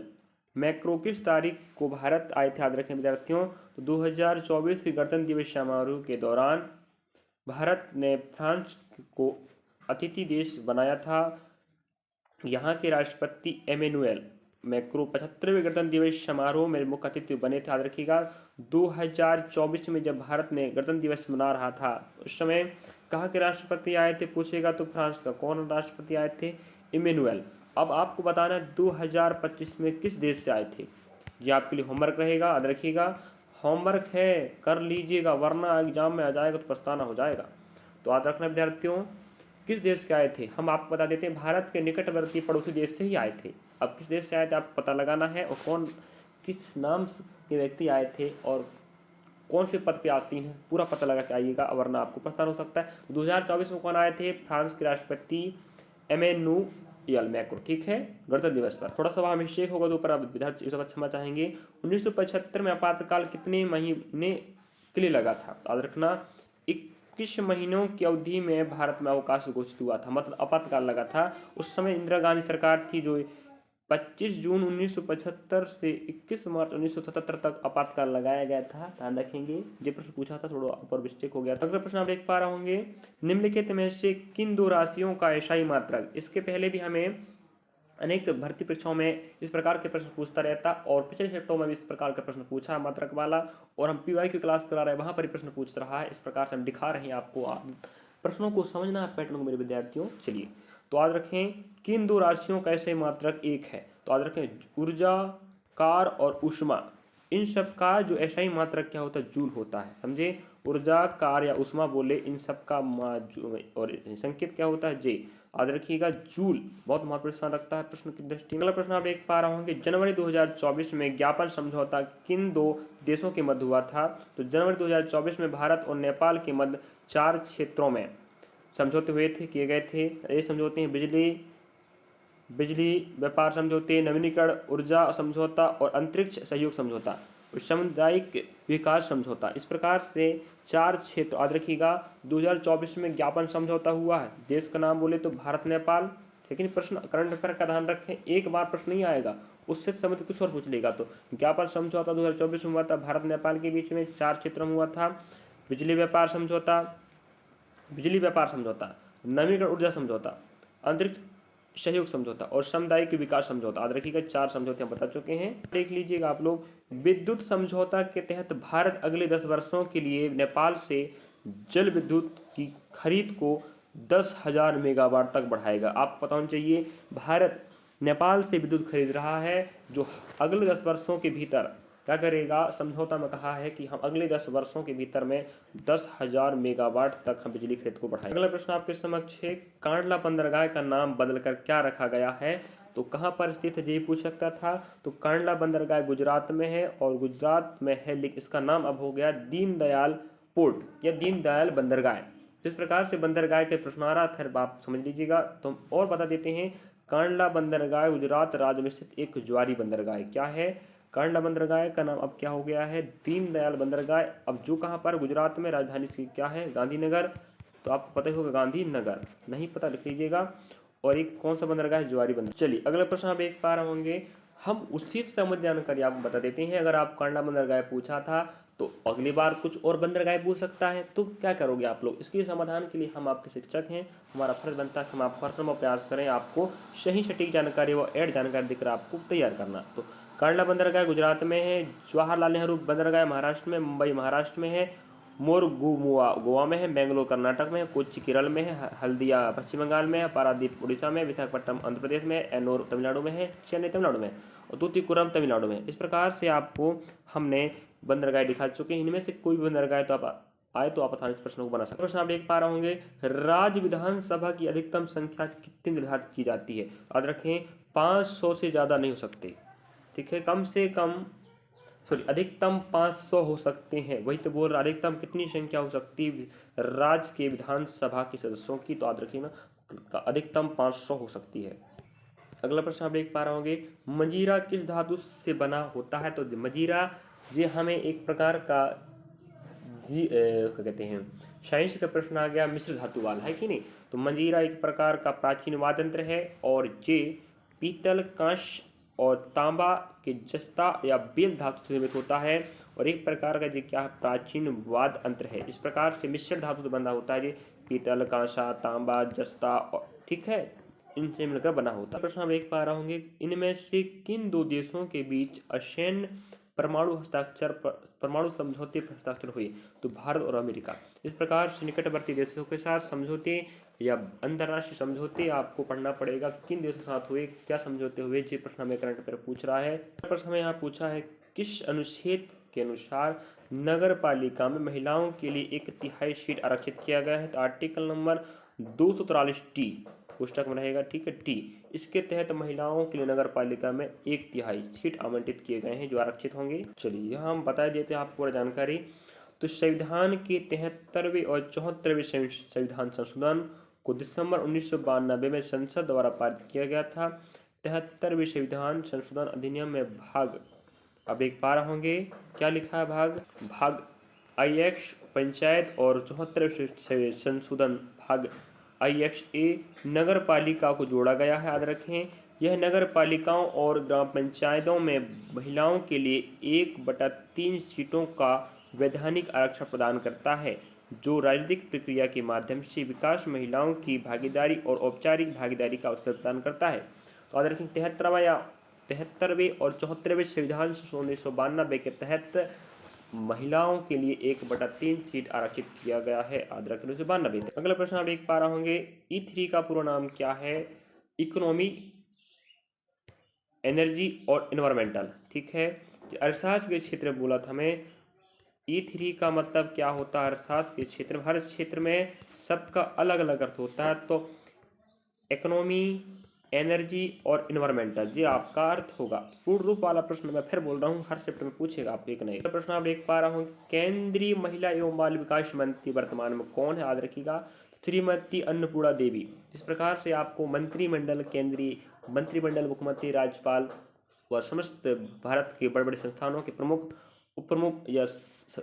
मैक्रों किस तारीख को भारत आए थे? याद रखें विद्यार्थियों, तो 2024 के गणतंत्र दिवस समारोह के दौरान भारत ने फ्रांस को अतिथि देश बनाया था। यहाँ के राष्ट्रपति इमैनुअल मैक्रो 75वें गणतंत्र दिवस समारोह में मुख्य अतिथि बने थे। याद रखिएगा, 2024 में जब भारत ने गणतंत्र दिवस मना रहा था, उस समय कहाँ के राष्ट्रपति आए थे पूछेगा, तो फ्रांस का। कौन राष्ट्रपति आए थे? इमैनुअल। अब आपको बताना है 2025 में किस देश से आए थे। ये आपके लिए होमवर्क रहेगा, याद रखिएगा, होमवर्क है, कर लीजिएगा, वरना एग्जाम में आ जाएगा तो पछताना हो जाएगा। तो याद रखना विद्यार्थियों, किस देश के आए थे? हम आपको बता देते हैं, भारत के निकटवर्ती पड़ोसी देश से ही आए थे। अब किस देश से आए थे आपको पता लगाना है, और कौन किस नाम के व्यक्ति आए थे और कौन से पद पे आसीन है, पूरा पता लगा के आइएगा, वरना आपको पता हो सकता है। 2024 में कौन आए थे? फ्रांस के राष्ट्रपति इमैनुअल मैक्रों। ठीक है, गणतंत्र दिवस पर थोड़ा सा वहाँ मिस्टेक होगा तो ऊपर आप विद्यार्थी क्षमा चाहेंगे। 1975 में आपातकाल कितने महीने के लिए लगा था? याद रखना, 21 महीनों की अवधि में भारत में अवकाश घोषित हुआ था, मतलब आपातकाल लगा था। उस समय इंदिरा गांधी सरकार थी, जो 25 जून 1975 से 21 मार्च 1977 तक आपातकाल लगाया गया था। ध्यान रखेंगे, ये प्रश्न पूछा था, थोड़ा ऊपर मिस्टेक हो गया था। अगला प्रश्न आप देख पा रहे होंगे, निम्नलिखित में से किन दो राशियों का एसआई मात्रक? इसके पहले भी हमें अनेक भर्ती परीक्षाओं में इस प्रकार के प्रश्न पूछता रहता, और पिछले शिफ्टों में भी इस प्रकार का प्रश्न पूछा मात्रक वाला, और हम पीवाई की क्लास करा रहे हैं, वहां पर प्रश्न पूछ रहा है। इस प्रकार से हम दिखा रहे हैं आपको, प्रश्नों को समझना है, पैटर्न को मेरे विद्यार्थियों। चलिए, तो याद रखें, किन दो राशियों का ऐसे मात्रक एक है? तो याद रखें, ऊर्जा, कार और ऊष्मा, इन सब का जो एसआई मात्रक क्या होता है? जूल होता है। समझे, ऊर्जा, कार या ऊष्मा बोले, इन सब का और संकेत क्या होता है? जे। याद रखिएगा, जूल बहुत महत्वपूर्ण स्थान रखता है प्रश्न की दृष्टि में। अगला प्रश्न आप देख पा रहे होंगे, जनवरी 2024 में ज्ञापन समझौता किन दो देशों के मध्य हुआ था? तो जनवरी 2024 में भारत और नेपाल के मध्य 4 क्षेत्रों में समझौते हुए थे, किए गए थे। ये समझौते हैं बिजली व्यापार समझौते, नवीनीकरण ऊर्जा समझौता और अंतरिक्ष सहयोग समझौता और सामुदायिक विकास समझौता। इस प्रकार से 4 क्षेत्र, याद रखिएगा, 2024 में ज्ञापन समझौता हुआ है। देश का नाम बोले तो भारत नेपाल। लेकिन प्रश्न करंट अफेयर का ध्यान रखें, एक बार प्रश्न नहीं आएगा, उससे समय तो कुछ और पूछ लेगा। तो ज्ञापन समझौता 2024 में हुआ था, भारत नेपाल के बीच में 4 क्षेत्रों में हुआ था। बिजली व्यापार समझौता, नवीनीकरण ऊर्जा समझौता, अंतरिक्ष सहयोग समझौता और सामुदायिक विकास समझौता। याद रखिएगा, 4 समझौते हम बता चुके हैं। देख लीजिएगा आप लोग, विद्युत समझौता के तहत भारत अगले 10 वर्षों के लिए नेपाल से जल विद्युत की खरीद को 10,000 मेगावाट तक बढ़ाएगा। आपको पता होना चाहिए, भारत नेपाल से विद्युत खरीद रहा है, जो अगले 10 वर्षों के भीतर क्या करेगा? समझौता में कहा है कि हम अगले 10 वर्षों के भीतर में 10,000 मेगावाट तक हम बिजली खरीद को बढ़ाएंगे। अगला प्रश्न आपके समक्ष है, कांडला बंदरगाह का नाम बदलकर क्या रखा गया है? तो कहाँ पर स्थित है, ये पूछ सकता था। तो कांडला बंदरगाह गुजरात में है, और गुजरात में है, लेकिन इसका नाम अब हो गया दीनदयाल पोर्ट या दीनदयाल बंदरगाह। जिस प्रकार से बंदरगाह के प्रश्न आ रहा था, आप समझ लीजिएगा। तो और बता देते हैं, कांडला बंदरगाह गुजरात राज्य में स्थित एक ज्वारी बंदरगाह है। क्या है? कांडला बंदरगाह का नाम अब क्या हो गया है? दीनदयाल बंदरगाह। अब जो कहाँ पर? गुजरात में। राजधानी इसकी क्या है? गांधीनगर। तो आपको पता ही होगा गांधीनगर, नहीं पता लिख लीजिएगा। और एक कौन सा बंदरगाह है? ज्वारी बंदरगाह। चलिए अगला प्रश्न आप देख पा रहे होंगे, हम उसी से संबंधित जानकारी आपको बता देते हैं। अगर आप कांडला बंदरगाह पूछा था तो अगली बार कुछ और बंदरगाह पूछ सकता है, तो क्या करोगे आप लोग? इसके समाधान के लिए हम आपके शिक्षक हैं, हमारा फर्ज बनता है कि हम आपको हर समय प्रयास करें आपको सही सटीक जानकारी व एड जानकारी देकर आपको तैयार करना। तो कांडला बंदरगाह गुजरात में है, जवाहरलाल नेहरू बंदरगाह महाराष्ट्र में, मुंबई महाराष्ट्र में है, मोरगुमुआ गोवा में है, बेंगलोर कर्नाटक में है, कोच्चि केरल में है, हल्दिया पश्चिम बंगाल में है, पारादीप उड़ीसा में, विशाखापट्टनम आंध्र प्रदेश में, एनोर तमिलनाडु में है, चेन्नई तमिलनाडु में और तूतीकुरम तमिलनाडु में। इस प्रकार से आपको हमने बंदरगाह दिखा चुके हैं। इनमें से कोई भी बंदरगाह तो आप आए तो आप आसानी से प्रश्न को बना सकते हैं। प्रश्न आप देख पा रहे होंगे, राज्य विधानसभा की अधिकतम संख्या कितनी निर्धारित की जाती है? याद रखें 500 से ज़्यादा नहीं हो सकते, ठीक है। कम से कम अधिकतम 500 हो सकते हैं, वही तो बोल रहा। अधिकतम कितनी संख्या हो सकती है राज्य के विधानसभा के सदस्यों की? तो याद रखिए ना, अधिकतम 500 हो सकती है। अगला प्रश्न आप देख पा रहे होंगे, मजीरा किस धातु से बना होता है? तो मजीरा ये हमें एक प्रकार का क्या कहते हैं, साइंस का प्रश्न आ गया, मिश्र धातु वाला है कि नहीं। तो मंजीरा एक प्रकार का प्राचीन वाद्य यंत्र है और ये पीतल, कांस्य और तांबा के जस्ता या बेल धातु से निर्मित होता है और एक प्रकार का ये क्या है? प्राचीन वाद्य यंत्र है। इस प्रकार से मिश्र धातु से बना होता है, ये पीतल, कांसा, तांबा, जस्ता, ठीक है, इनसे मिलकर बना होता है। प्रश्न आप देख पा रहे होंगे, इनमें से किन दो देशों के बीच असैन्य परमाणु समझौते पर हस्ताक्षर हुए? तो भारत और अमेरिका। इस प्रकार से निकटवर्ती देशों के साथ समझौते या अंतर्राष्ट्रीय समझौते आपको पढ़ना पड़ेगा। किन देशों के साथ हुए, क्या समझौते हुए, ये प्रश्न हमें करंट अफेयर पूछ रहा है। प्रश्न हमें यहाँ पूछा है, किस अनुच्छेद के अनुसार नगर पालिका में महिलाओं के लिए 1/3 सीट आरक्षित किया गया है? तो आर्टिकल नंबर 243 टी पुस्तक में रहेगा, ठीक है, टी। इसके तहत महिलाओं के लिए नगर पालिका में 1/3 सीट आवंटित किए गए हैं जो आरक्षित होंगे। चलिए यहाँ हम बता देते हैं आपको पूरा जानकारी। तो संविधान के 73वें और 74वें संविधान संशोधन को दिसंबर 1992 में संसद द्वारा पारित किया गया था। 73वें संविधान संशोधन अधिनियम में भाग, अब एक पा रहे होंगे क्या लिखा है, भाग IX पंचायत और 74वें संशोधन भाग IXA नगर पालिका को जोड़ा गया है। याद रखें, यह नगर पालिकाओं और ग्राम पंचायतों में महिलाओं के लिए 1/3 सीटों का वैधानिक आरक्षण प्रदान करता है, जो राजनीतिक प्रक्रिया के माध्यम से विकास, महिलाओं की भागीदारी और औपचारिक भागीदारी का अवसर प्रदान करता है। तो याद रखें, 73वें और 74वें संविधान 1992 के तहत महिलाओं के लिए 1/3 सीट आरक्षित किया गया है। याद रखें 1992। अगला प्रश्न आप देख पा रहे होंगे, E3 का पूरा नाम क्या है? इकोनॉमी, एनर्जी और इन्वायरमेंटल, ठीक है। अर्थशास्त्र के क्षेत्र में बोला था हमें, E3 का मतलब क्या होता है? अर्थशास्त्र के क्षेत्र में, हर क्षेत्र में सबका अलग अलग अर्थ होता है। तो इकोनॉमी, एनर्जी और इन्वायरमेंटल, ये आपका अर्थ होगा। पूर्ण रूप वाला प्रश्न मैं फिर बोल रहा हूँ, हर चैप्टर में पूछेगा आपको एक नए प्रश्न। आप देख पा रहा हूँ, केंद्रीय महिला एवं बाल विकास मंत्री वर्तमान में कौन है? याद रखिएगा, श्रीमती अन्नपूर्णा देवी। इस प्रकार से आपको मंत्रिमंडल, केंद्रीय मंत्रिमंडल, मुख्यमंत्री, राज्यपाल व समस्त भारत के बड़े बड़े संस्थानों के प्रमुख, उप प्रमुख या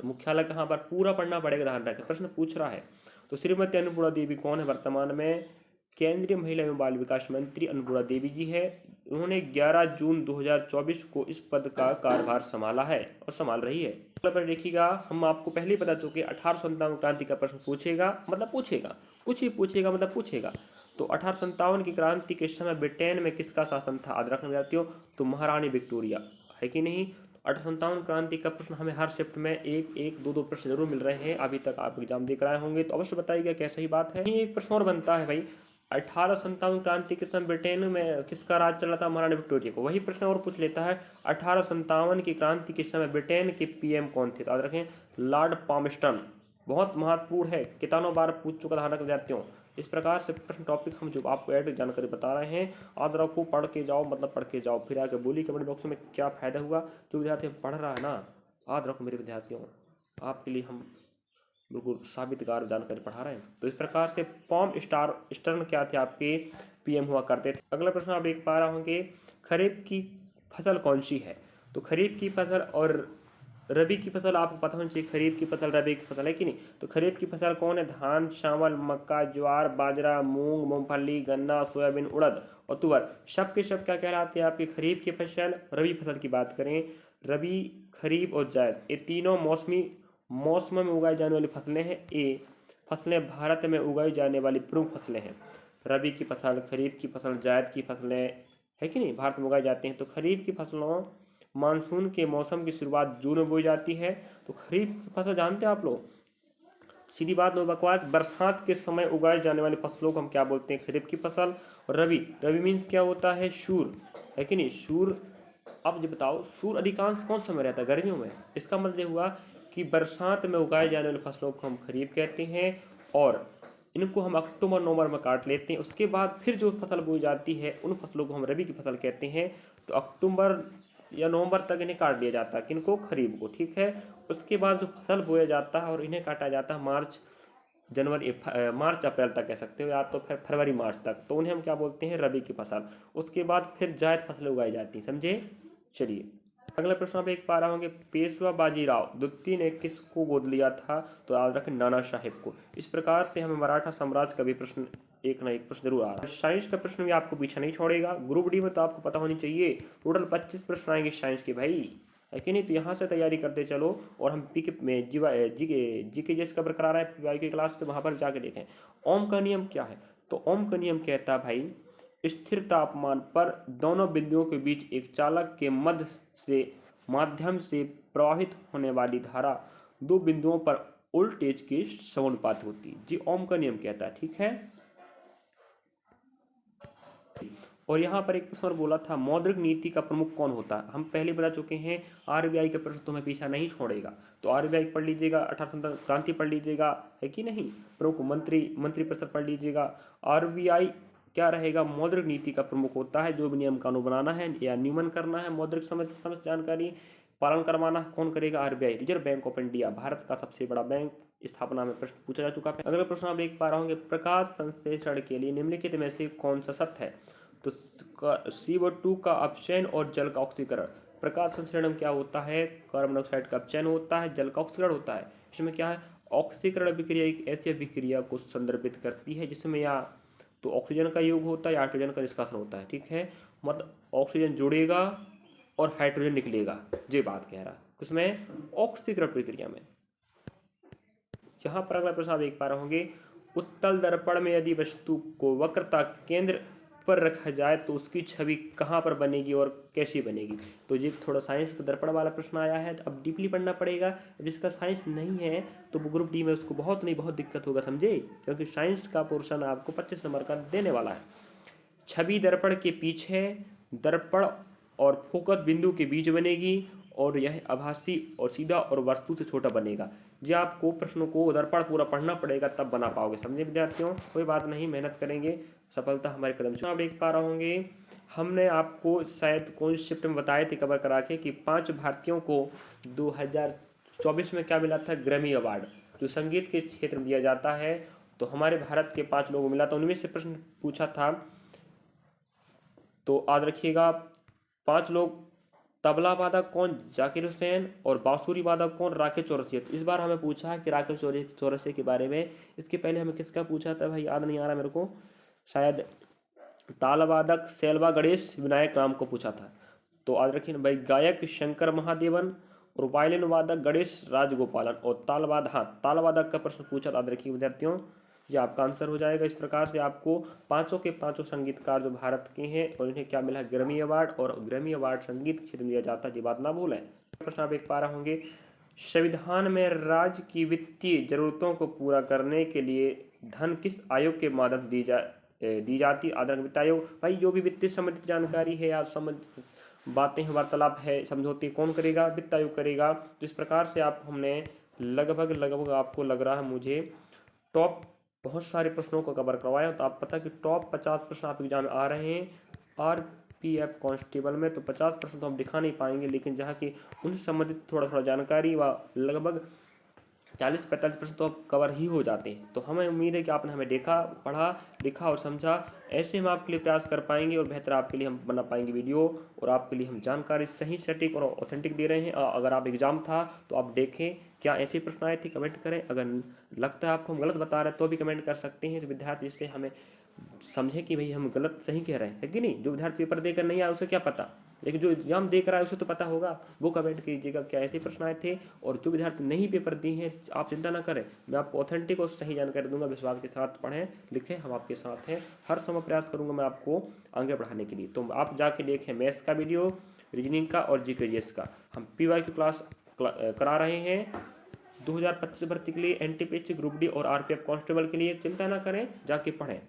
मुख्यालय कहाँ पर, पूरा पढ़ना पड़ेगा, ध्यान रखें, प्रश्न पूछ रहा है। तो श्रीमती अन्नपूर्णा देवी कौन है? वर्तमान में केंद्रीय महिला एवं बाल विकास मंत्री अन्नपूर्णा देवी जी है। उन्होंने 11 जून 2024 को इस पद का कार्यभार संभाला है और संभाल रही है। पर देखिएगा, हम आपको पहले ही बता चुके 1857 क्रांति का प्रश्न पूछेगा, मतलब पूछेगा, कुछ ही पूछेगा, मतलब पूछेगा। तो 1857 की क्रांति के समय ब्रिटेन में किसका शासन था? याद रखना विद्यार्थियों, तो महारानी विक्टोरिया, है कि नहीं। 1857 क्रांति का प्रश्न हमें हर शिफ्ट में एक दो प्रश्न जरूर मिल रहे हैं। अभी तक आप एग्जाम देख रहे होंगे तो अवश्य बताइएगा क्या सही बात है। एक प्रश्न और बनता है भाई, 1857 क्रांति के समय ब्रिटेन में किसका राज चला था? महारानी विक्टोरिया को। वही प्रश्न और पूछ लेता है, 1857 की क्रांति के समय ब्रिटेन के PM कौन थे? तो याद रखें, लॉर्ड पामस्टन। बहुत महत्वपूर्ण है, कितनों बार पूछ चुका धारणा विद्यार्थियों। इस प्रकार से प्रश्न टॉपिक हम जो आपको ऐड जानकारी बता रहे हैं, याद रखो, पढ़ के जाओ, मतलब पढ़ के जाओ। फिर आगे बोली कमेंट बॉक्स में क्या फायदा हुआ, जो विद्यार्थी पढ़ रहा है ना, याद रखो मेरे विद्यार्थियों, आपके लिए हम बिल्कुल साबितकार जानकारी पढ़ा रहे हैं। तो इस प्रकार से पॉम स्टर्न क्या थे? आपके पीएम हुआ करते थे। अगला प्रश्न आप देख पा रहे होंगे, खरीफ की फसल कौन सी है? तो खरीफ की फसल और रबी की फसल आपको पता होनी चाहिए, खरीफ की फसल रबी की फसल है कि नहीं। तो खरीफ की फसल कौन है? धान, चावल, मक्का, ज्वार, बाजरा, मूंग, मूंगफली, गन्ना, सोयाबीन, उड़द और तुअर। सब के सब क्या कहलाते हैं आपकी खरीफ की फसल। रबी फसल की बात करें, रबी, खरीफ और जायद, ये तीनों मौसम में उगाई जाने वाली फसलें हैं। ये फसलें भारत में उगाई जाने वाली प्रमुख फसलें हैं। रबी की फसल, खरीफ की फसल, जायद की फसलें है कि नहीं, भारत में उगाई जाती हैं। तो खरीफ की फसलों मानसून के मौसम की शुरुआत जून में बोई जाती है। तो खरीफ की फसल जानते हैं आप लोग, सीधी बात नो बकवास, बरसात के समय उगाई जाने वाली फसलों को हम क्या बोलते हैं? खरीफ की फसल। और रबी मीन्स क्या होता है? सूर, है कि नहीं, सूर। अब ये बताओ, सूर अधिकांश कौन समय रहता है? गर्मियों में। इसका मतलब हुआ कि बरसात में उगाए जाने वाली फसलों को हम खरीफ कहते हैं और इनको हम अक्टूबर नवंबर में काट लेते हैं। उसके बाद फिर जो फसल बोई जाती है उन फसलों को हम रबी की फसल कहते हैं। तो अक्टूबर या नवंबर तक इन्हें काट दिया जाता है, किनको? खरीफ को, ठीक है। उसके बाद जो फसल बोया जाता है और इन्हें काटा जाता है मार्च अप्रैल तक कह सकते हो, या तो फिर फरवरी मार्च तक, तो उन्हें हम क्या बोलते हैं? रबी की फसल। उसके बाद फिर जायद फसलें उगाई जाती हैं, समझे। चलिए अगला प्रश्न आप देख पा रहे होंगे, पेशवा बाजीराव द्वितीय ने किसको गोद लिया था? तो याद रखें, नाना साहेब को। इस प्रकार से हमें मराठा साम्राज्य का भी प्रश्न एक ना एक प्रश्न जरूर आ रहा है। साइंस का प्रश्न भी आपको पीछे नहीं छोड़ेगा। ग्रुप डी में तो आपको पता होनी चाहिए, टोटल 25 प्रश्न आएंगे साइंस के भाई, है कि नहीं। तो यहाँ से तैयारी करते चलो और हम पी के में जी के जैसे कवर करा रहे हैं पीवाई की क्लास, तो वहाँ पर जाके देखें। ओम का नियम क्या है? तो ओम का नियम कहता है भाई, स्थिर तापमान पर दोनों बिंदुओं के बीच एक चालक के माध्यम से प्रवाहित होने वाली धारा दो बिंदुओं पर वोल्टेज के समानुपात होती है, जी ओम का नियम कहता है, ठीक है। और यहाँ पर एक प्रश्न और बोला था, मौद्रिक नीति का प्रमुख कौन होता है? हम पहले बता चुके हैं, आरबीआई का प्रश्न तुम्हें पीछा नहीं छोड़ेगा। तो आरबीआई पढ़ लीजिएगा, 1857 क्रांति पढ़ लीजिएगा, है कि नहीं। प्रमुख मंत्रिपरिषद पढ़ लीजिएगा। आरबीआई क्या रहेगा? मौद्रिक नीति का प्रमुख होता है, जो भी नियम कानून बनाना है या नियमन करना है, मौद्रिक समझ जानकारी पालन करवाना कौन करेगा? RBI, reserve bank of India, Bharat का सबसे बड़ा बैंक। स्थापना में प्रश्न पूछा जा चुका है। अगला प्रश्न आप देख पा रहे होंगे, प्रकाश संश्लेषण के लिए निम्नलिखित में से कौन सा सत्य है? तो CO2 का अपचयन और जल का ऑक्सीकरण। प्रकाश संश्लेषण में क्या होता है? कार्बन डाइऑक्साइड का अपचयन होता है, जल का ऑक्सीकरण होता है। इसमें क्या है? ऑक्सीकरण अभिक्रिया एक ऐसी अभिक्रिया को संदर्भित करती है जिसमें या तो ऑक्सीजन का योग होता है या हाइड्रोजन का निष्कासन होता है, ठीक है। मतलब ऑक्सीजन जुड़ेगा और हाइड्रोजन निकलेगा, ये बात कह रहा है किसमें? ऑक्सीकरण प्रक्रिया में। यहाँ पर अगला प्रश्न आप देख पा रहे होंगे, उत्तल दर्पण में यदि वस्तु को वक्रता केंद्र पर रखा जाए तो उसकी छवि कहाँ पर बनेगी और कैसी बनेगी? तो ये थोड़ा साइंस का दर्पण वाला प्रश्न आया है, तो अब डीपली पढ़ना पड़ेगा। जिसका साइंस नहीं है तो वो ग्रुप डी में उसको बहुत दिक्कत होगा, समझे, क्योंकि साइंस का पोर्शन आपको 25 नंबर का देने वाला है। छवि दर्पण के पीछे दर्पण और फोकस बिंदु के बीच बनेगी और यह आभासी और सीधा और वस्तु से छोटा बनेगा। जी आपको प्रश्नों को दर्पण पूरा पढ़ना पड़ेगा, तब बना पाओगे, समझे विद्यार्थियों। कोई बात नहीं, मेहनत करेंगे, सफलता हमारे कदम से। आप देख पा रहे होंगे, हमने आपको शायद कौन शिफ्ट में बताए थे कवर करा के कि 5 भारतीयों को 2024 में क्या मिला था? ग्रैमी अवार्ड, जो संगीत के क्षेत्र में दिया जाता है। तो हमारे भारत के 5 लोगों को मिला था, उनमें से प्रश्न पूछा था, तो याद रखिएगा 5 लोग। तबला वादक कौन? जाकिर हुसैन। और बांसुरी वादक कौन? राकेश चौरसिया। इस बार हमें पूछा है कि राकेश चौरसिया के बारे में। इसके पहले हमें किसका पूछा था भाई, याद नहीं आ रहा मेरे को, शायद ताल वादक सेल्वा गणेश विनायक राम को पूछा था। तो याद रखिए भाई, गायक शंकर महादेवन और वायलिन वादक गणेश राजगोपालन और ताल वादक का प्रश्न पूछा, याद रखिए विद्यार्थियों, ये आपका आंसर हो जाएगा। इस प्रकार से आपको पांचों के पांचों संगीतकार जो भारत के हैं और इन्हें क्या मिला? Grammy award. और ग्रैमी अवार्ड संगीत क्षेत्र में दिया जाता है, ये बात ना भूलें। प्रश्न आप देख पा रहे होंगे, संविधान में राज्य की वित्तीय जरूरतों को पूरा करने के लिए धन किस आयोग के माध्यम दी जाती? आदरण वित्त आयोग। भाई जो भी वित्तीय संबंधित जानकारी है या बातें हैं, वार्तालाप है, समझौते कौन करेगा? वित्त आयोग करेगा। तो इस प्रकार से आप हमने लगभग आपको लग रहा है मुझे टॉप बहुत सारे प्रश्नों को कवर करवाया। तो आप पता कि टॉप 50 प्रश्न आप एग्जाम में आ रहे हैं आरपीएफ कांस्टेबल में। तो 50 प्रश्न तो हम दिखा नहीं पाएंगे, लेकिन जहाँ की उनसे संबंधित थोड़ा जानकारी व लगभग 40-45% तो अब कवर ही हो जाते हैं। तो हमें उम्मीद है कि आपने हमें देखा, पढ़ा, लिखा और समझा। ऐसे हम आपके लिए प्रयास कर पाएंगे और बेहतर आपके लिए हम बना पाएंगे वीडियो, और आपके लिए हम जानकारी सही, सटीक और ऑथेंटिक दे रहे हैं। अगर आप एग्जाम था तो आप देखें क्या ऐसे प्रश्न आए थे, कमेंट करें। अगर लगता है आपको हम गलत बता रहे हैं तो भी कमेंट कर सकते हैं, तो विद्यार्थी जिससे हमें समझे कि भाई हम गलत सही कह रहे हैं, है कि नहीं। जो विद्यार्थी पेपर देकर नहीं आया उसे क्या पता, लेकिन जो एग्जाम देकर रहा है उसे तो पता होगा। वो कमेंट कीजिएगा क्या ऐसे प्रश्न आए थे। और जो विद्यार्थी नहीं पेपर दिए हैं आप चिंता ना करें, मैं आपको ऑथेंटिक और सही जानकारी दूंगा। विश्वास के साथ पढ़ें लिखें, हम आपके साथ हैं। हर समय प्रयास करूंगा मैं आपको आगे बढ़ाने के लिए। तो आप जाके देखें मैथ्स का वीडियो, रीजनिंग का और जीके का। हम PYQ क्लास करा रहे हैं 2025 भर्ती के लिए, NTPC ग्रुप डी और RPF कांस्टेबल के लिए। चिंता ना करें, जाके पढ़ें।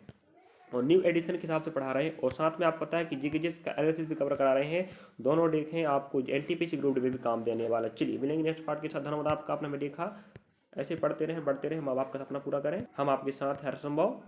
और न्यू एडिशन के हिसाब से पढ़ा रहे हैं। और साथ में आपको पता है कि जीके का एनालिसिस भी कवर करा रहे हैं। दोनों देखें, आपको NTPC ग्रुप डी में भी काम देने वाला। चलिए मिलेंगे नेक्स्ट पार्ट के साथ। धन्यवाद आपका, आपने हमें देखा। ऐसे पढ़ते रहें, बढ़ते रहें, हम आपका सपना पूरा करें। हम आपके साथ हर संभव।